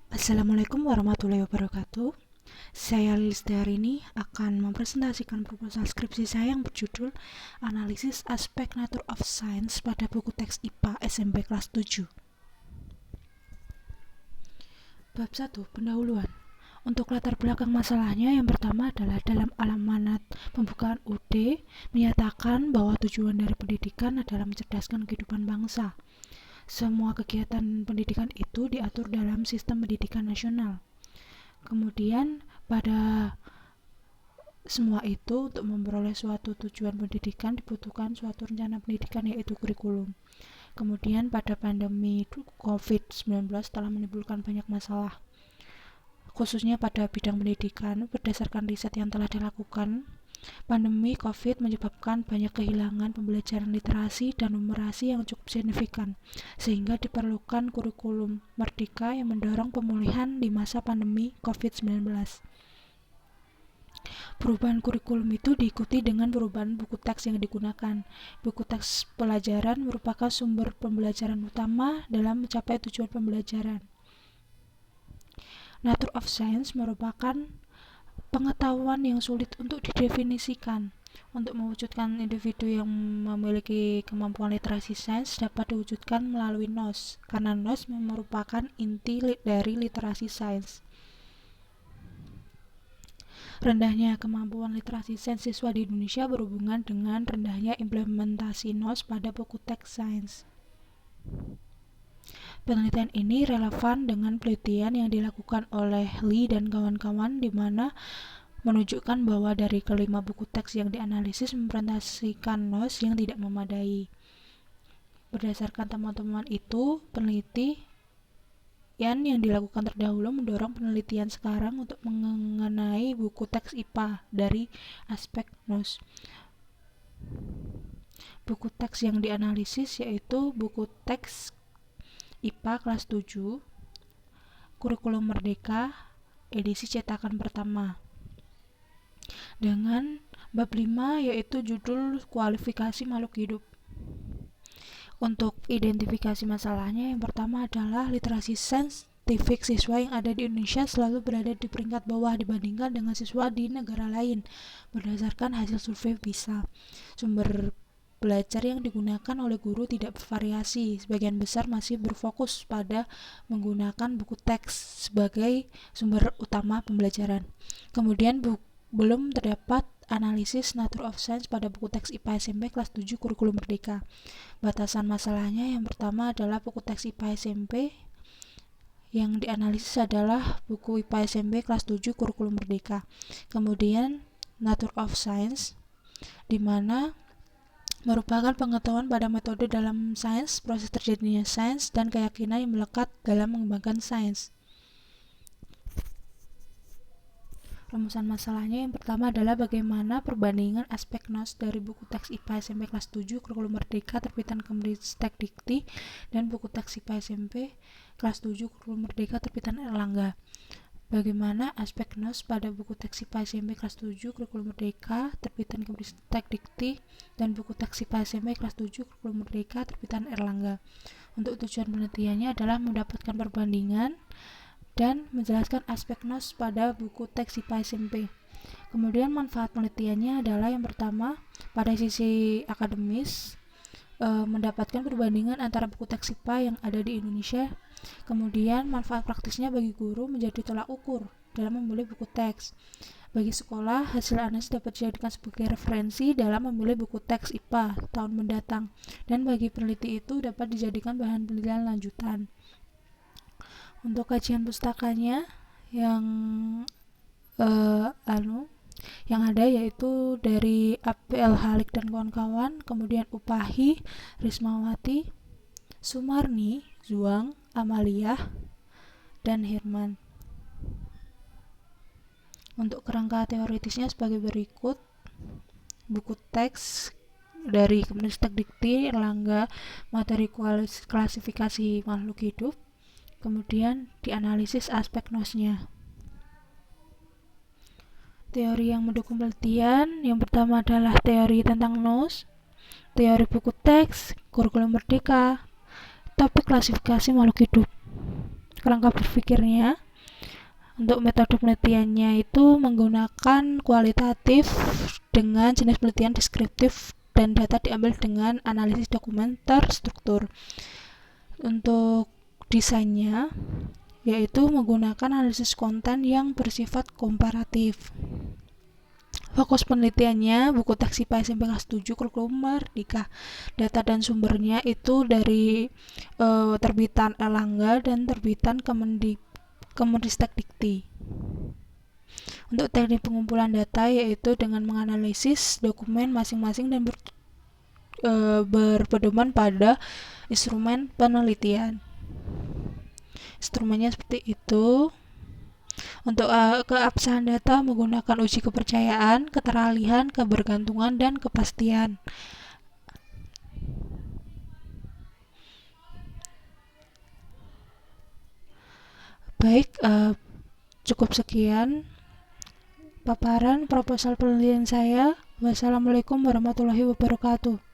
Assalamualaikum warahmatullahi wabarakatuh. Saya Lilis hari ini akan mempresentasikan proposal skripsi saya yang berjudul Analisis Aspek Nature of Science pada buku teks IPA SMP kelas 7. Bab 1. Pendahuluan. Untuk latar belakang masalahnya, yang pertama adalah dalam amanat pembukaan UD menyatakan bahwa tujuan dari pendidikan adalah mencerdaskan kehidupan bangsa. Semua kegiatan pendidikan itu diatur dalam sistem pendidikan nasional. Kemudian pada semua itu, untuk memperoleh suatu tujuan pendidikan dibutuhkan suatu rencana pendidikan, yaitu kurikulum. Kemudian pada pandemi COVID-19 telah menimbulkan banyak masalah, khususnya pada bidang pendidikan. Berdasarkan riset yang telah dilakukan, pandemi COVID menyebabkan banyak kehilangan pembelajaran literasi dan numerasi yang cukup signifikan, sehingga diperlukan kurikulum merdeka yang mendorong pemulihan di masa pandemi COVID-19. Perubahan kurikulum itu diikuti dengan perubahan buku teks yang digunakan. Buku teks pelajaran merupakan sumber pembelajaran utama dalam mencapai tujuan pembelajaran. Nature of Science merupakan pengetahuan yang sulit untuk didefinisikan. Untuk mewujudkan individu yang memiliki kemampuan literasi sains dapat diwujudkan melalui NOS, karena NOS merupakan inti dari literasi sains. Rendahnya kemampuan literasi sains siswa di Indonesia berhubungan dengan rendahnya implementasi NOS pada buku teks sains. Penelitian ini relevan dengan penelitian yang dilakukan oleh Lee dan kawan-kawan, di mana menunjukkan bahwa dari kelima buku teks yang dianalisis mempresentasikan NOS yang tidak memadai. Berdasarkan temuan-temuan itu, penelitian yang dilakukan terdahulu mendorong penelitian sekarang untuk mengenai buku teks IPA dari aspek NOS. Buku teks yang dianalisis yaitu buku teks IPA kelas 7, Kurikulum Merdeka, edisi cetakan pertama, dengan bab 5 yaitu judul kualifikasi makhluk hidup. Untuk identifikasi masalahnya, yang pertama adalah literasi saintifik siswa yang ada di Indonesia selalu berada di peringkat bawah dibandingkan dengan siswa di negara lain. Berdasarkan hasil survei PISA, sumber belajar yang digunakan oleh guru tidak bervariasi. Sebagian besar masih berfokus pada menggunakan buku teks sebagai sumber utama pembelajaran. Kemudian belum terdapat analisis Nature of Science pada buku teks IPA SMP kelas 7 Kurikulum Merdeka. Batasan masalahnya, yang pertama adalah buku teks IPA SMP yang dianalisis adalah buku IPA SMP kelas 7 Kurikulum Merdeka. Kemudian Nature of Science, di mana merupakan pengetahuan pada metode dalam sains, proses terjadinya sains, dan keyakinan yang melekat dalam mengembangkan sains. Rumusan masalahnya yang pertama adalah bagaimana perbandingan aspek NOS dari buku teks IPA SMP kelas 7 Kurikulum Merdeka terbitan Kemristek Dikti dan buku teks IPA SMP kelas 7 Kurikulum Merdeka terbitan Erlangga. Bagaimana aspek NOS pada buku teks IPA SMP kelas 7 Kurikulum Merdeka terbitan Kemristek Dikti dan buku teks IPA SMP kelas 7 Kurikulum Merdeka terbitan Erlangga. Untuk tujuan penelitiannya adalah mendapatkan perbandingan dan menjelaskan aspek NOS pada buku teks IPA SMP. Kemudian manfaat penelitiannya adalah yang pertama, pada sisi akademis, mendapatkan perbandingan antara buku teks IPA yang ada di Indonesia. Kemudian manfaat praktisnya bagi guru menjadi tolak ukur dalam memilih buku teks. Bagi sekolah, hasil analisis dapat dijadikan sebagai referensi dalam memilih buku teks IPA tahun mendatang, dan bagi peneliti itu dapat dijadikan bahan penelitian lanjutan. Untuk kajian pustakanya yang ada yaitu dari APL Halik dan kawan-kawan, kemudian Upahi, Rismawati, Sumarni, Zuang, Amaliah, dan Herman. Untuk kerangka teoritisnya sebagai berikut: buku teks dari Kemristek Dikti Erlangga, materi klasifikasi makhluk hidup, kemudian dianalisis aspek NOS-nya. Teori yang mendukung penelitian, yang pertama adalah teori tentang NOS, teori buku teks, kurikulum merdeka, topik klasifikasi makhluk hidup. Kerangka berpikirnya untuk metode penelitiannya itu menggunakan kualitatif dengan jenis penelitian deskriptif dan data diambil dengan analisis dokumen terstruktur. Untuk desainnya yaitu menggunakan analisis konten yang bersifat komparatif. Fokus penelitiannya buku teks IPA SMP kelas 7 kurikulum Merdeka. Data dan sumbernya itu dari terbitan Erlangga dan terbitan Kemendikbud Dikti. Untuk teknik pengumpulan data yaitu dengan menganalisis dokumen masing-masing dan berpedoman pada instrumen penelitian. Instrumennya seperti itu. Untuk keabsahan data menggunakan uji kepercayaan, keteralihan, kebergantungan, dan kepastian. Baik, cukup sekian paparan proposal penelitian saya. Wassalamualaikum warahmatullahi wabarakatuh.